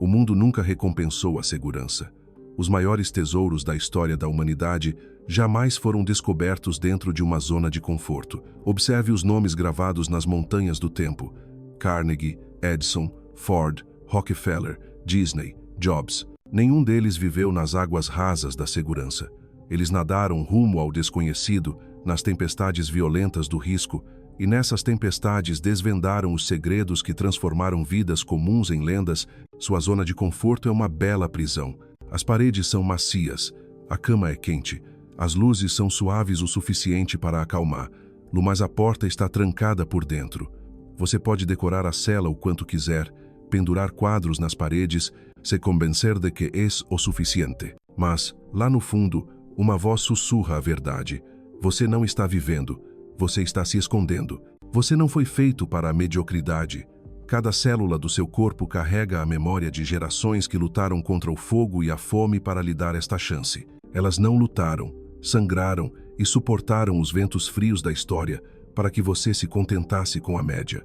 O mundo nunca recompensou a segurança. Os maiores tesouros da história da humanidade jamais foram descobertos dentro de uma zona de conforto. Observe os nomes gravados nas montanhas do tempo: Carnegie, Edison, Ford, Rockefeller, Disney, Jobs. Nenhum deles viveu nas águas rasas da segurança. Eles nadaram rumo ao desconhecido, nas tempestades violentas do risco, e nessas tempestades desvendaram os segredos que transformaram vidas comuns em lendas. Sua zona de conforto é uma bela prisão. As paredes são macias, a cama é quente, as luzes são suaves o suficiente para acalmar, mas a porta está trancada por dentro. Você pode decorar a cela o quanto quiser, pendurar quadros nas paredes, se convencer de que é o suficiente. Mas, lá no fundo, uma voz sussurra a verdade. Você não está vivendo, você está se escondendo. Você não foi feito para a mediocridade. Cada célula do seu corpo carrega a memória de gerações que lutaram contra o fogo e a fome para lhe dar esta chance. Elas não lutaram, sangraram e suportaram os ventos frios da história para que você se contentasse com a média.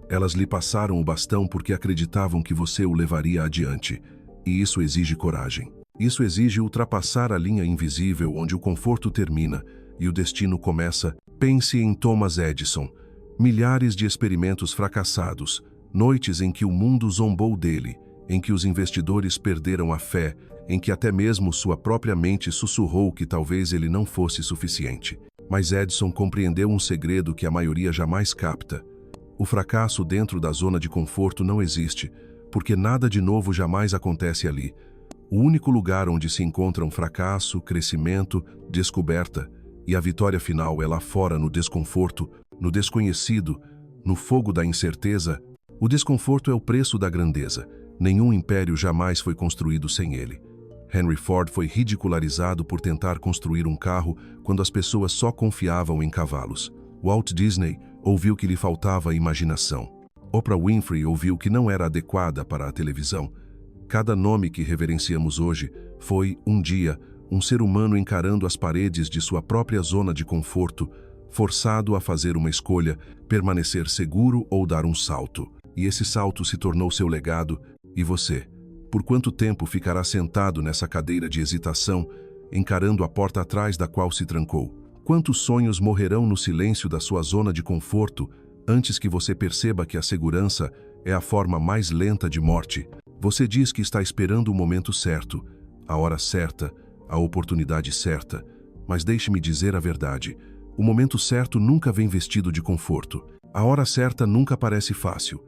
Elas lhe passaram o bastão porque acreditavam que você o levaria adiante, e isso exige coragem. Isso exige ultrapassar a linha invisível onde o conforto termina e o destino começa. Pense em Thomas Edison. Milhares de experimentos fracassados, noites em que o mundo zombou dele, em que os investidores perderam a fé, em que até mesmo sua própria mente sussurrou que talvez ele não fosse suficiente. Mas Edison compreendeu um segredo que a maioria jamais capta. O fracasso dentro da zona de conforto não existe, porque nada de novo jamais acontece ali. O único lugar onde se encontram fracasso, crescimento, descoberta e a vitória final é lá fora no desconforto, no desconhecido, no fogo da incerteza. O desconforto é o preço da grandeza. Nenhum império jamais foi construído sem ele. Henry Ford foi ridicularizado por tentar construir um carro quando as pessoas só confiavam em cavalos. Walt Disney ouviu que lhe faltava imaginação. Oprah Winfrey ouviu que não era adequada para a televisão. Cada nome que reverenciamos hoje foi, um dia, um ser humano encarando as paredes de sua própria zona de conforto, forçado a fazer uma escolha, permanecer seguro ou dar um salto. E esse salto se tornou seu legado. E você? Por quanto tempo ficará sentado nessa cadeira de hesitação, encarando a porta atrás da qual se trancou? Quantos sonhos morrerão no silêncio da sua zona de conforto antes que você perceba que a segurança é a forma mais lenta de morte? Você diz que está esperando o momento certo, a hora certa, a oportunidade certa, mas deixe-me dizer a verdade. O momento certo nunca vem vestido de conforto. A hora certa nunca parece fácil.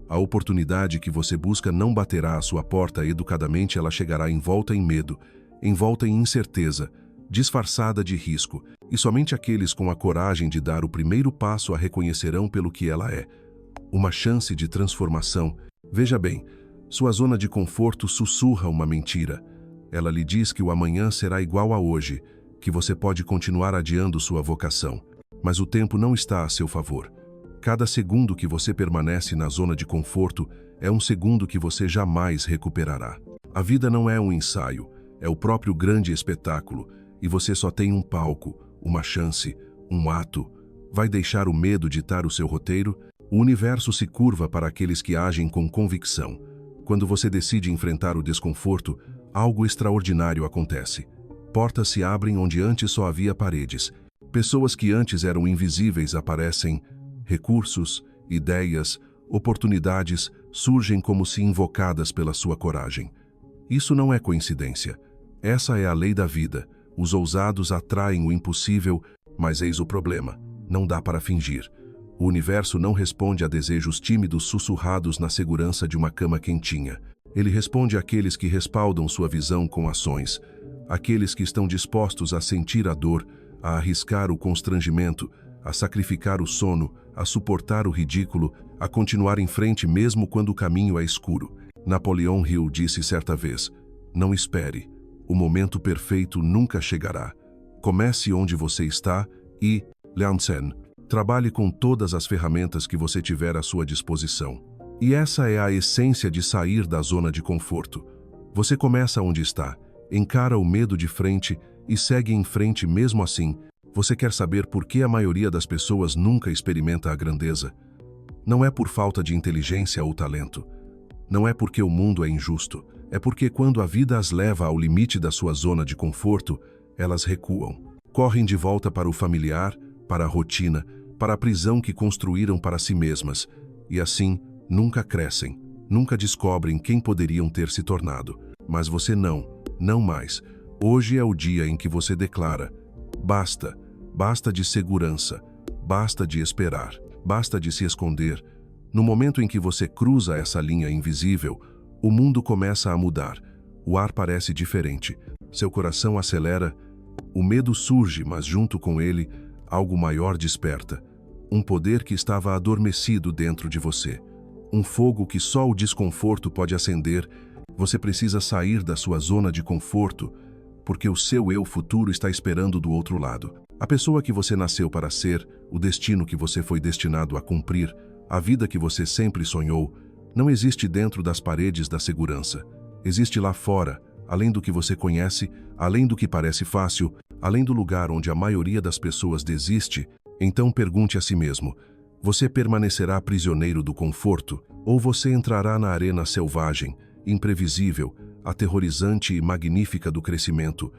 A oportunidade que você busca não baterá à sua porta educadamente, ela chegará envolta em medo, envolta em incerteza, disfarçada de risco, e somente aqueles com a coragem de dar o primeiro passo a reconhecerão pelo que ela é. Uma chance de transformação. Veja bem, sua zona de conforto sussurra uma mentira. Ela lhe diz que o amanhã será igual a hoje, que você pode continuar adiando sua vocação. Mas o tempo não está a seu favor. Cada segundo que você permanece na zona de conforto é um segundo que você jamais recuperará. A vida não é um ensaio, é o próprio grande espetáculo, e você só tem um palco, uma chance, um ato. Vai deixar o medo ditar o seu roteiro? O universo se curva para aqueles que agem com convicção. Quando você decide enfrentar o desconforto, algo extraordinário acontece. Portas se abrem onde antes só havia paredes. Pessoas que antes eram invisíveis aparecem. Recursos, ideias, oportunidades surgem como se invocadas pela sua coragem. Isso não é coincidência. Essa é a lei da vida. Os ousados atraem o impossível, mas eis o problema. Não dá para fingir. O universo não responde a desejos tímidos sussurrados na segurança de uma cama quentinha. Ele responde àqueles que respaldam sua visão com ações, àqueles que estão dispostos a sentir a dor, a arriscar o constrangimento, a sacrificar o sono, a suportar o ridículo, a continuar em frente mesmo quando o caminho é escuro. Napoleão Hill disse certa vez: "Não espere, o momento perfeito nunca chegará. Comece onde você está e, Liansen, trabalhe com todas as ferramentas que você tiver à sua disposição." E essa é a essência de sair da zona de conforto. Você começa onde está, encara o medo de frente e segue em frente mesmo assim. Você quer saber por que a maioria das pessoas nunca experimenta a grandeza? Não é por falta de inteligência ou talento. Não é porque o mundo é injusto, é porque quando a vida as leva ao limite da sua zona de conforto, elas recuam. Correm de volta para o familiar, para a rotina, para a prisão que construíram para si mesmas, e assim nunca crescem, nunca descobrem quem poderiam ter se tornado. Mas você não mais. Hoje é o dia em que você declara: basta, basta de segurança, basta de esperar, basta de se esconder. No momento em que você cruza essa linha invisível, o mundo começa a mudar. O ar parece diferente, seu coração acelera, o medo surge, mas junto com ele, algo maior desperta. Um poder que estava adormecido dentro de você. Um fogo que só o desconforto pode acender. Você precisa sair da sua zona de conforto, porque o seu eu futuro está esperando do outro lado. A pessoa que você nasceu para ser, o destino que você foi destinado a cumprir, a vida que você sempre sonhou, não existe dentro das paredes da segurança. Existe lá fora, além do que você conhece, além do que parece fácil, além do lugar onde a maioria das pessoas desiste. Então pergunte a si mesmo: você permanecerá prisioneiro do conforto ou você entrará na arena selvagem, imprevisível, aterrorizante e magnífica do crescimento,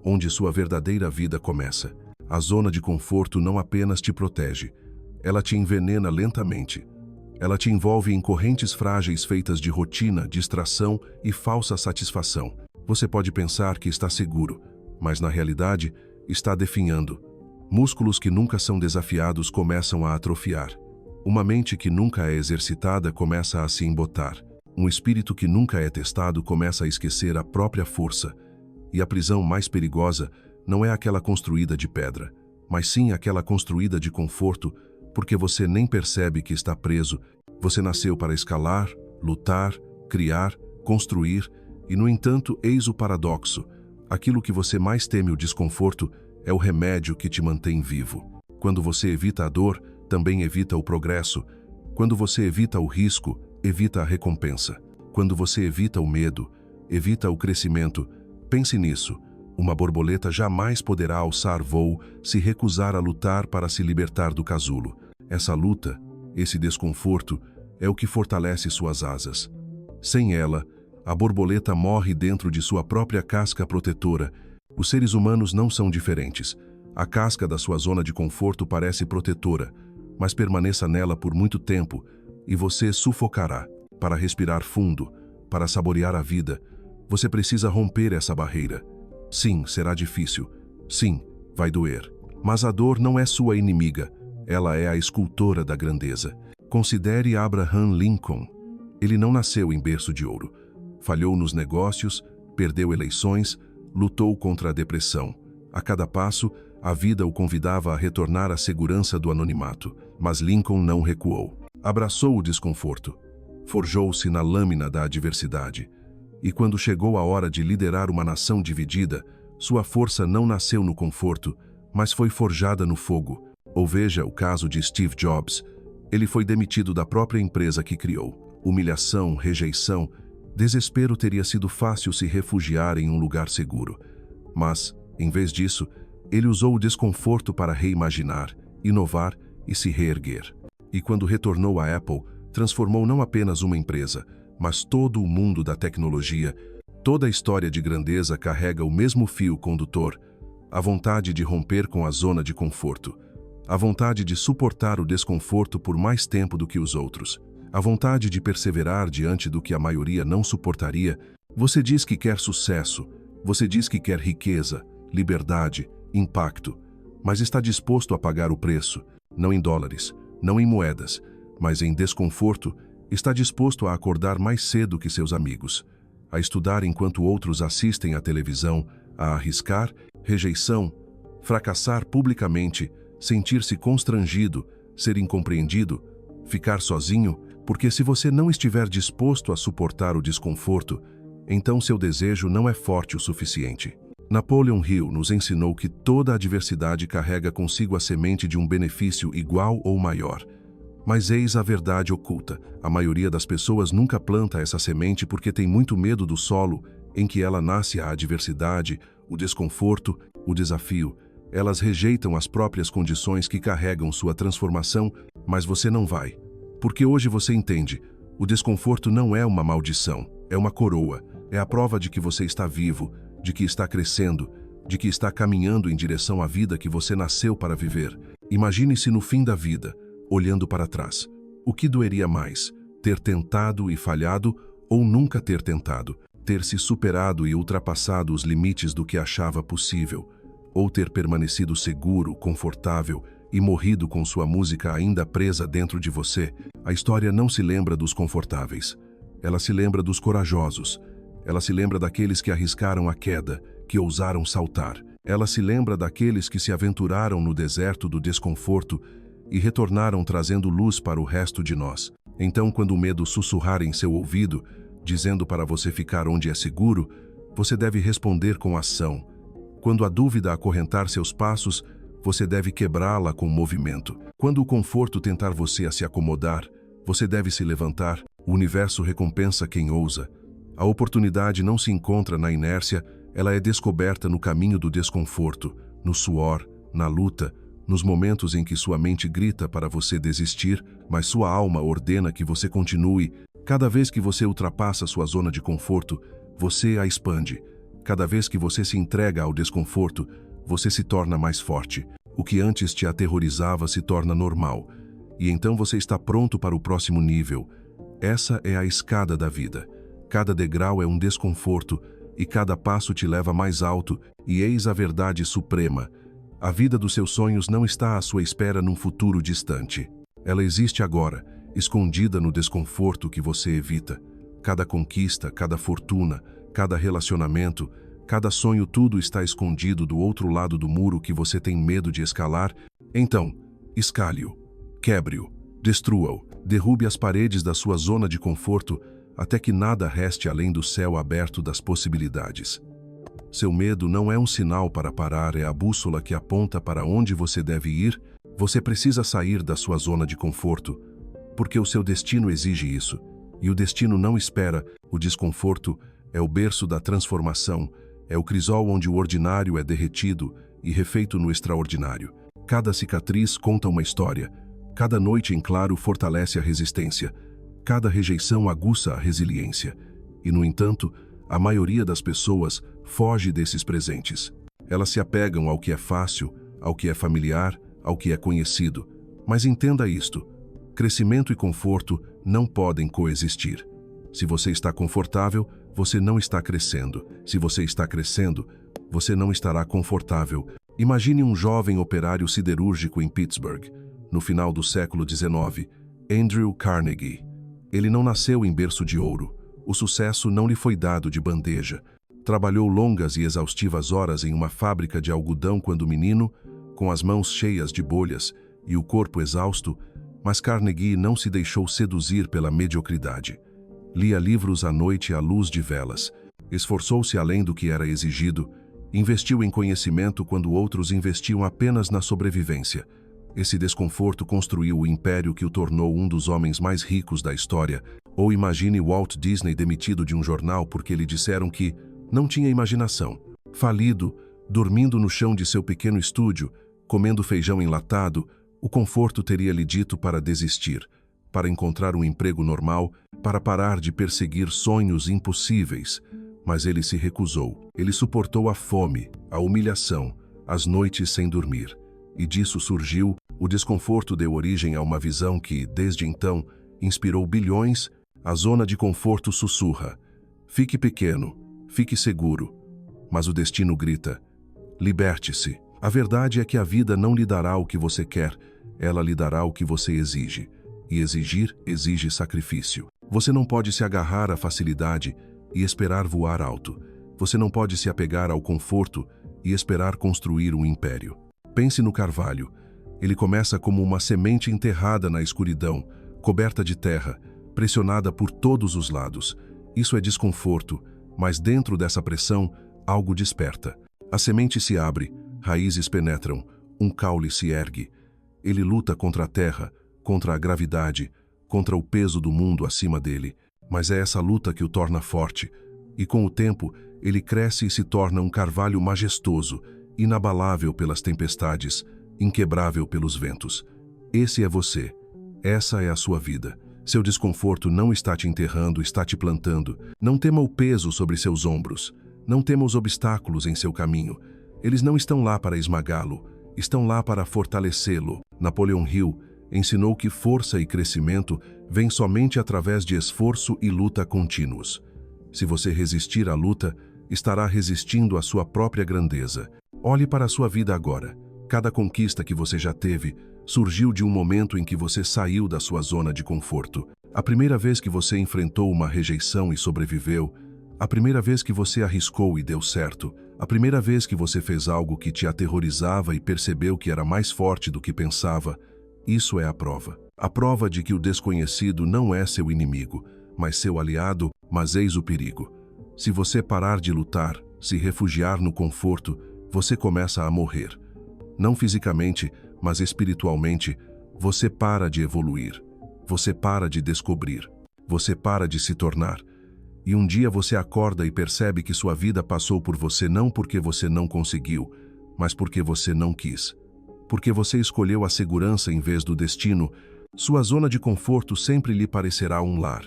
onde sua verdadeira vida começa? A zona de conforto não apenas te protege, ela te envenena lentamente. Ela te envolve em correntes frágeis feitas de rotina, distração e falsa satisfação. Você pode pensar que está seguro, mas na realidade está definhando. Músculos que nunca são desafiados começam a atrofiar. Uma mente que nunca é exercitada começa a se embotar. Um espírito que nunca é testado começa a esquecer a própria força. E a prisão mais perigosa não é aquela construída de pedra, mas sim aquela construída de conforto, porque você nem percebe que está preso. Você nasceu para escalar, lutar, criar, construir, e no entanto, eis o paradoxo. Aquilo que você mais teme, o desconforto, é o remédio que te mantém vivo. Quando você evita a dor, também evita o progresso. Quando você evita o risco, evita a recompensa. Quando você evita o medo, evita o crescimento. Pense nisso. Uma borboleta jamais poderá alçar voo se recusar a lutar para se libertar do casulo. Essa luta, esse desconforto, é o que fortalece suas asas. Sem ela, a borboleta morre dentro de sua própria casca protetora. Os seres humanos não são diferentes. A casca da sua zona de conforto parece protetora, mas permaneça nela por muito tempo e você sufocará. Para respirar fundo, para saborear a vida, você precisa romper essa barreira. Sim, será difícil. Sim, vai doer. Mas a dor não é sua inimiga. Ela é a escultora da grandeza. Considere Abraham Lincoln. Ele não nasceu em berço de ouro. Falhou nos negócios, perdeu eleições, lutou contra a depressão. A cada passo, a vida o convidava a retornar à segurança do anonimato. Mas Lincoln não recuou. Abraçou o desconforto. Forjou-se na lâmina da adversidade. E quando chegou a hora de liderar uma nação dividida, sua força não nasceu no conforto, mas foi forjada no fogo. Ou veja o caso de Steve Jobs. Ele foi demitido da própria empresa que criou. Humilhação, rejeição, desespero. Teria sido fácil se refugiar em um lugar seguro. Mas, em vez disso, ele usou o desconforto para reimaginar, inovar e se reerguer. E quando retornou à Apple, transformou não apenas uma empresa, mas todo o mundo da tecnologia. Toda a história de grandeza carrega o mesmo fio condutor: a vontade de romper com a zona de conforto, a vontade de suportar o desconforto por mais tempo do que os outros, a vontade de perseverar diante do que a maioria não suportaria. Você diz que quer sucesso, você diz que quer riqueza, liberdade, impacto, mas está disposto a pagar o preço, não em dólares, não em moedas, mas em desconforto. Está disposto a acordar mais cedo que seus amigos, a estudar enquanto outros assistem à televisão, a arriscar, rejeição, fracassar publicamente, sentir-se constrangido, ser incompreendido, ficar sozinho, porque se você não estiver disposto a suportar o desconforto, então seu desejo não é forte o suficiente. Napoleon Hill nos ensinou que toda adversidade carrega consigo a semente de um benefício igual ou maior. Mas eis a verdade oculta: a maioria das pessoas nunca planta essa semente porque tem muito medo do solo em que ela nasce. A adversidade, o desconforto, o desafio. Elas rejeitam as próprias condições que carregam sua transformação, mas você não vai. Porque hoje você entende: O desconforto não é uma maldição, é uma coroa. É a prova de que você está vivo, de que está crescendo, de que está caminhando em direção à vida que você nasceu para viver. Imagine-se no fim da vida, olhando para trás. O que doeria mais? Ter tentado e falhado ou nunca ter tentado? Ter se superado e ultrapassado os limites do que achava possível? Ou ter permanecido seguro, confortável e morrido com sua música ainda presa dentro de você? A história não se lembra dos confortáveis. Ela se lembra dos corajosos. Ela se lembra daqueles que arriscaram a queda, que ousaram saltar. Ela se lembra daqueles que se aventuraram no deserto do desconforto e retornaram trazendo luz para o resto de nós. Então, quando o medo sussurrar em seu ouvido, dizendo para você ficar onde é seguro, você deve responder com ação. Quando a dúvida acorrentar seus passos, você deve quebrá-la com movimento. Quando o conforto tentar você a se acomodar, você deve se levantar. O universo recompensa quem ousa. A oportunidade não se encontra na inércia, ela é descoberta no caminho do desconforto, no suor, na luta, nos momentos em que sua mente grita para você desistir, mas sua alma ordena que você continue. Cada vez que você ultrapassa sua zona de conforto, você a expande. Cada vez que você se entrega ao desconforto, você se torna mais forte. O que antes te aterrorizava se torna normal. E então você está pronto para o próximo nível. Essa é a escada da vida. Cada degrau é um desconforto, e cada passo te leva mais alto, e eis a verdade suprema. A vida dos seus sonhos não está à sua espera num futuro distante. Ela existe agora, escondida no desconforto que você evita. Cada conquista, cada fortuna, cada relacionamento, cada sonho, tudo está escondido do outro lado do muro que você tem medo de escalar. Então, escale-o, quebre-o, destrua-o, derrube as paredes da sua zona de conforto, até que nada reste além do céu aberto das possibilidades. Seu medo não é um sinal para parar, é a bússola que aponta para onde você deve ir. Você precisa sair da sua zona de conforto, porque o seu destino exige isso. E o destino não espera. O desconforto é o berço da transformação, é o crisol onde o ordinário é derretido e refeito no extraordinário. Cada cicatriz conta uma história. Cada noite em claro fortalece a resistência. Cada rejeição aguça a resiliência. E, no entanto, a maioria das pessoas foge desses presentes. Elas se apegam ao que é fácil, ao que é familiar, ao que é conhecido. Mas entenda isto: crescimento e conforto não podem coexistir. Se você está confortável, você não está crescendo. Se você está crescendo, você não estará confortável. Imagine um jovem operário siderúrgico em Pittsburgh, no final do século XIX, Andrew Carnegie. Ele não nasceu em berço de ouro. O sucesso não lhe foi dado de bandeja. Trabalhou longas e exaustivas horas em uma fábrica de algodão quando menino, com as mãos cheias de bolhas e o corpo exausto, mas Carnegie não se deixou seduzir pela mediocridade. Lia livros à noite à luz de velas. Esforçou-se além do que era exigido. Investiu em conhecimento quando outros investiam apenas na sobrevivência. Esse desconforto construiu o império que o tornou um dos homens mais ricos da história. Ou imagine Walt Disney demitido de um jornal porque lhe disseram que não tinha imaginação. Falido, dormindo no chão de seu pequeno estúdio, comendo feijão enlatado, o conforto teria lhe dito para desistir, para encontrar um emprego normal, para parar de perseguir sonhos impossíveis. Mas ele se recusou. Ele suportou a fome, a humilhação, as noites sem dormir. E disso surgiu, o desconforto deu origem a uma visão que, desde então, inspirou bilhões. A zona de conforto sussurra: fique pequeno, fique seguro. Mas o destino grita: liberte-se. A verdade é que a vida não lhe dará o que você quer, ela lhe dará o que você exige. E exigir exige sacrifício. Você não pode se agarrar à facilidade e esperar voar alto. Você não pode se apegar ao conforto e esperar construir um império. Pense no carvalho. Ele começa como uma semente enterrada na escuridão, coberta de terra, pressionada por todos os lados. Isso é desconforto, mas dentro dessa pressão, algo desperta. A semente se abre, raízes penetram, um caule se ergue. Ele luta contra a terra, contra a gravidade, contra o peso do mundo acima dele. Mas é essa luta que o torna forte. E com o tempo, ele cresce e se torna um carvalho majestoso, inabalável pelas tempestades, inquebrável pelos ventos. Esse é você. Essa é a sua vida. Seu desconforto não está te enterrando, está te plantando. Não tema o peso sobre seus ombros. Não tema os obstáculos em seu caminho. Eles não estão lá para esmagá-lo, estão lá para fortalecê-lo. Napoleon Hill ensinou que força e crescimento vêm somente através de esforço e luta contínuos. Se você resistir à luta, estará resistindo à sua própria grandeza. Olhe para a sua vida agora. Cada conquista que você já teve surgiu de um momento em que você saiu da sua zona de conforto. A primeira vez que você enfrentou uma rejeição e sobreviveu, a primeira vez que você arriscou e deu certo, a primeira vez que você fez algo que te aterrorizava e percebeu que era mais forte do que pensava, isso é a prova. A prova de que o desconhecido não é seu inimigo, mas seu aliado, mas eis o perigo. Se você parar de lutar, se refugiar no conforto, você começa a morrer. Não fisicamente, mas espiritualmente, você para de evoluir. Você para de descobrir. Você para de se tornar. E um dia você acorda e percebe que sua vida passou por você não porque você não conseguiu, mas porque você não quis. Porque você escolheu a segurança em vez do destino, sua zona de conforto sempre lhe parecerá um lar.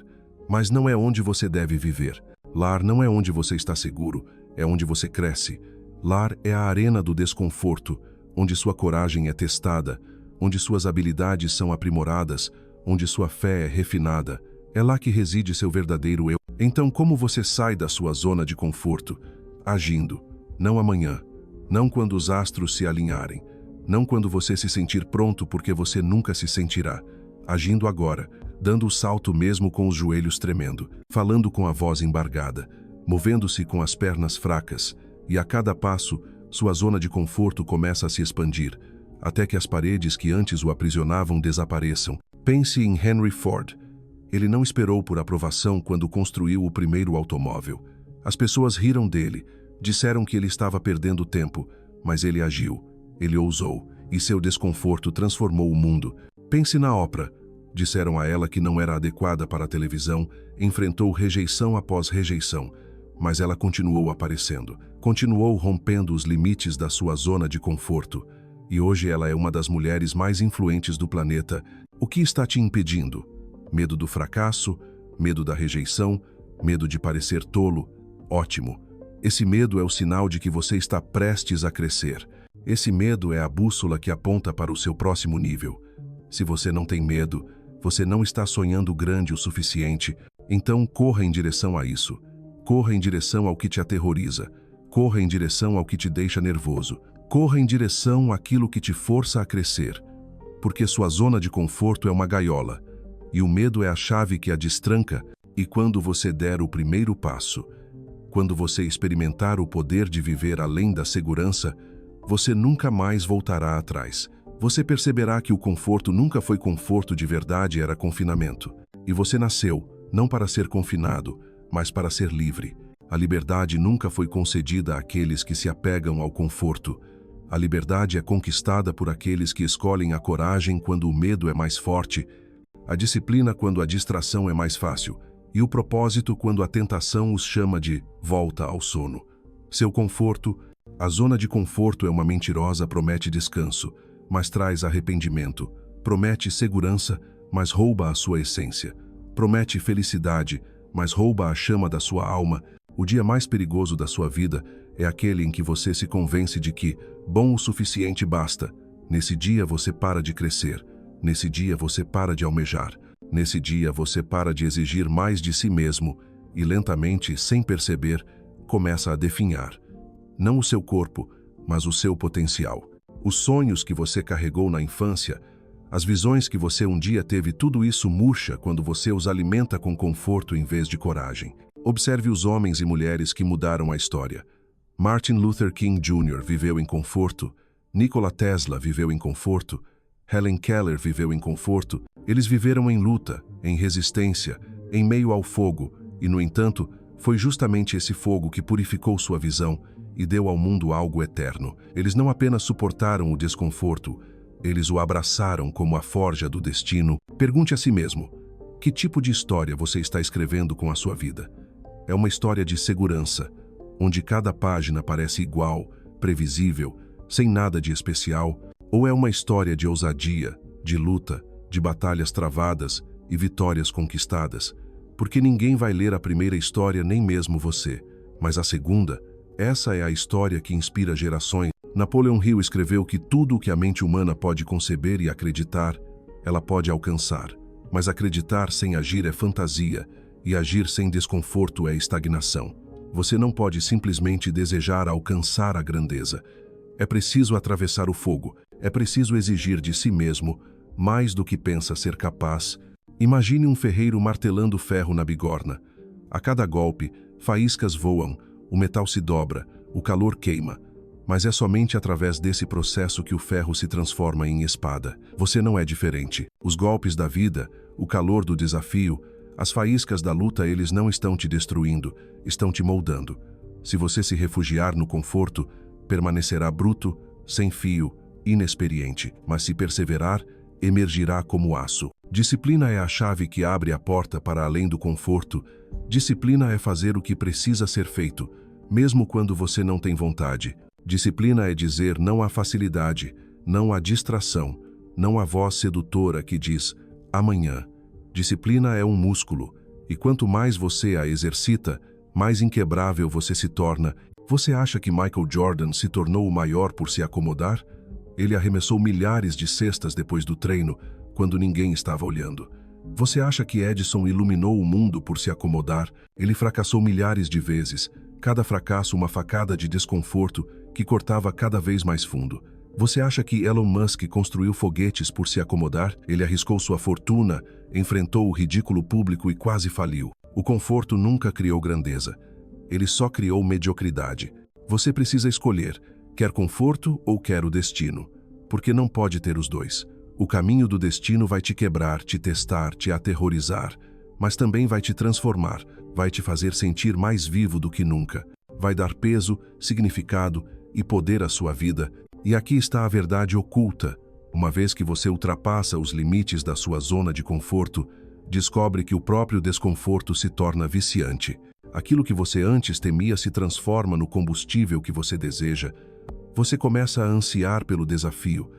Mas não é onde você deve viver. Lar não é onde você está seguro, é onde você cresce. Lar é a arena do desconforto, onde sua coragem é testada, onde suas habilidades são aprimoradas, onde sua fé é refinada. É lá que reside seu verdadeiro eu. Então, como você sai da sua zona de conforto? Agindo. Não amanhã. Não quando os astros se alinharem. Não quando você se sentir pronto, porque você nunca se sentirá. Agindo agora, dando o salto mesmo com os joelhos tremendo, falando com a voz embargada, movendo-se com as pernas fracas, e a cada passo, sua zona de conforto começa a se expandir, até que as paredes que antes o aprisionavam desapareçam. Pense em Henry Ford. Ele não esperou por aprovação quando construiu o primeiro automóvel. As pessoas riram dele, disseram que ele estava perdendo tempo, mas ele agiu, ele ousou, e seu desconforto transformou o mundo. Pense na Oprah. Disseram a ela que não era adequada para a televisão, enfrentou rejeição após rejeição, mas ela continuou aparecendo, continuou rompendo os limites da sua zona de conforto, e hoje ela é uma das mulheres mais influentes do planeta. O que está te impedindo? Medo do fracasso? Medo da rejeição? Medo de parecer tolo? Ótimo! Esse medo é o sinal de que você está prestes a crescer. Esse medo é a bússola que aponta para o seu próximo nível. Se você não tem medo, você não está sonhando grande o suficiente, então corra em direção a isso. Corra em direção ao que te aterroriza. Corra em direção ao que te deixa nervoso. Corra em direção àquilo que te força a crescer. Porque sua zona de conforto é uma gaiola, e o medo é a chave que a destranca, e quando você der o primeiro passo, quando você experimentar o poder de viver além da segurança, você nunca mais voltará atrás. Você perceberá que o conforto nunca foi conforto de verdade, era confinamento. E você nasceu, não para ser confinado, mas para ser livre. A liberdade nunca foi concedida àqueles que se apegam ao conforto. A liberdade é conquistada por aqueles que escolhem a coragem quando o medo é mais forte, a disciplina quando a distração é mais fácil, e o propósito quando a tentação os chama de volta ao sono. Seu conforto, a zona de conforto é uma mentirosa, promete descanso, mas traz arrependimento. Promete segurança, mas rouba a sua essência. Promete felicidade, mas rouba a chama da sua alma. O dia mais perigoso da sua vida é aquele em que você se convence de que bom o suficiente basta. Nesse dia você para de crescer. Nesse dia você para de almejar. Nesse dia você para de exigir mais de si mesmo e lentamente, sem perceber, começa a definhar. Não o seu corpo, mas o seu potencial. Os sonhos que você carregou na infância, as visões que você um dia teve, tudo isso murcha quando você os alimenta com conforto em vez de coragem. Observe os homens e mulheres que mudaram a história. Martin Luther King Jr. viveu em conforto, Nikola Tesla viveu em conforto, Helen Keller viveu em conforto. Eles viveram em luta, em resistência, em meio ao fogo, e, no entanto, foi justamente esse fogo que purificou sua visão e deu ao mundo algo eterno. Eles não apenas suportaram o desconforto, eles o abraçaram como a forja do destino. Pergunte a si mesmo, que tipo de história você está escrevendo com a sua vida? É uma história de segurança, onde cada página parece igual, previsível, sem nada de especial, ou é uma história de ousadia, de luta, de batalhas travadas e vitórias conquistadas, porque ninguém vai ler a primeira história, nem mesmo você. Mas a segunda, essa é a história que inspira gerações. Napoleon Hill escreveu que tudo o que a mente humana pode conceber e acreditar, ela pode alcançar. Mas acreditar sem agir é fantasia, e agir sem desconforto é estagnação. Você não pode simplesmente desejar alcançar a grandeza. É preciso atravessar o fogo, é preciso exigir de si mesmo mais do que pensa ser capaz. Imagine um ferreiro martelando ferro na bigorna. A cada golpe, faíscas voam, o metal se dobra, o calor queima. Mas é somente através desse processo que o ferro se transforma em espada. Você não é diferente. Os golpes da vida, o calor do desafio, as faíscas da luta, eles não estão te destruindo, estão te moldando. Se você se refugiar no conforto, permanecerá bruto, sem fio, inexperiente. Mas se perseverar, emergirá como aço. Disciplina é a chave que abre a porta para além do conforto. Disciplina é fazer o que precisa ser feito, mesmo quando você não tem vontade. Disciplina é dizer não à facilidade, não à distração, não à voz sedutora que diz amanhã. Disciplina é um músculo, e quanto mais você a exercita, mais inquebrável você se torna. Você acha que Michael Jordan se tornou o maior por se acomodar? Ele arremessou milhares de cestas depois do treino, quando ninguém estava olhando. Você acha que Edison iluminou o mundo por se acomodar? Ele fracassou milhares de vezes, cada fracasso uma facada de desconforto que cortava cada vez mais fundo. Você acha que Elon Musk construiu foguetes por se acomodar? Ele arriscou sua fortuna, enfrentou o ridículo público e quase faliu. O conforto nunca criou grandeza. Ele só criou mediocridade. Você precisa escolher, quer conforto ou quer o destino, porque não pode ter os dois. O caminho do destino vai te quebrar, te testar, te aterrorizar, mas também vai te transformar, vai te fazer sentir mais vivo do que nunca. Vai dar peso, significado e poder à sua vida. E aqui está a verdade oculta. Uma vez que você ultrapassa os limites da sua zona de conforto, descobre que o próprio desconforto se torna viciante. Aquilo que você antes temia se transforma no combustível que você deseja. Você começa a ansiar pelo desafio,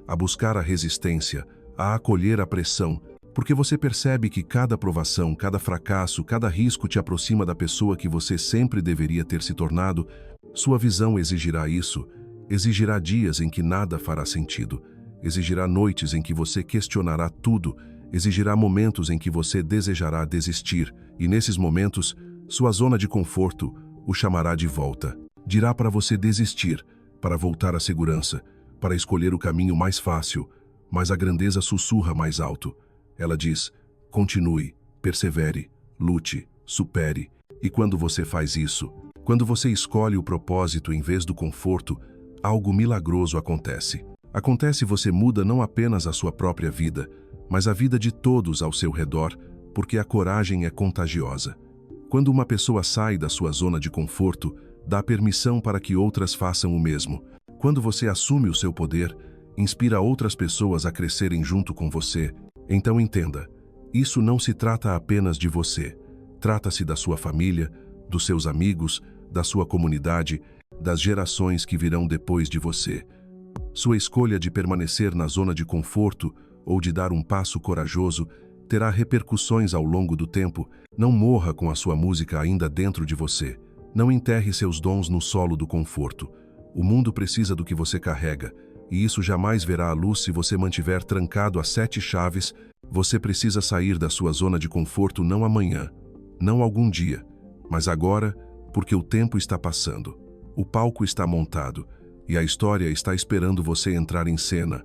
a buscar a resistência, a acolher a pressão, porque você percebe que cada provação, cada fracasso, cada risco te aproxima da pessoa que você sempre deveria ter se tornado. Sua visão exigirá isso. Exigirá dias em que nada fará sentido. Exigirá noites em que você questionará tudo. Exigirá momentos em que você desejará desistir. E nesses momentos, sua zona de conforto o chamará de volta. Dirá para você desistir, para voltar à segurança, para escolher o caminho mais fácil. Mas a grandeza sussurra mais alto. Ela diz, continue, persevere, lute, supere. E quando você faz isso, quando você escolhe o propósito em vez do conforto, algo milagroso acontece. Você muda não apenas a sua própria vida, mas a vida de todos ao seu redor, porque a coragem é contagiosa. Quando uma pessoa sai da sua zona de conforto, dá permissão para que outras façam o mesmo. Quando você assume o seu poder, inspira outras pessoas a crescerem junto com você. Então entenda, isso não se trata apenas de você. Trata-se da sua família, dos seus amigos, da sua comunidade, das gerações que virão depois de você. Sua escolha de permanecer na zona de conforto ou de dar um passo corajoso terá repercussões ao longo do tempo. Não morra com a sua música ainda dentro de você. Não enterre seus dons no solo do conforto. O mundo precisa do que você carrega, e isso jamais verá a luz se você mantiver trancado as 7 chaves. Você precisa sair da sua zona de conforto não amanhã, não algum dia, mas agora, porque o tempo está passando. O palco está montado, e a história está esperando você entrar em cena.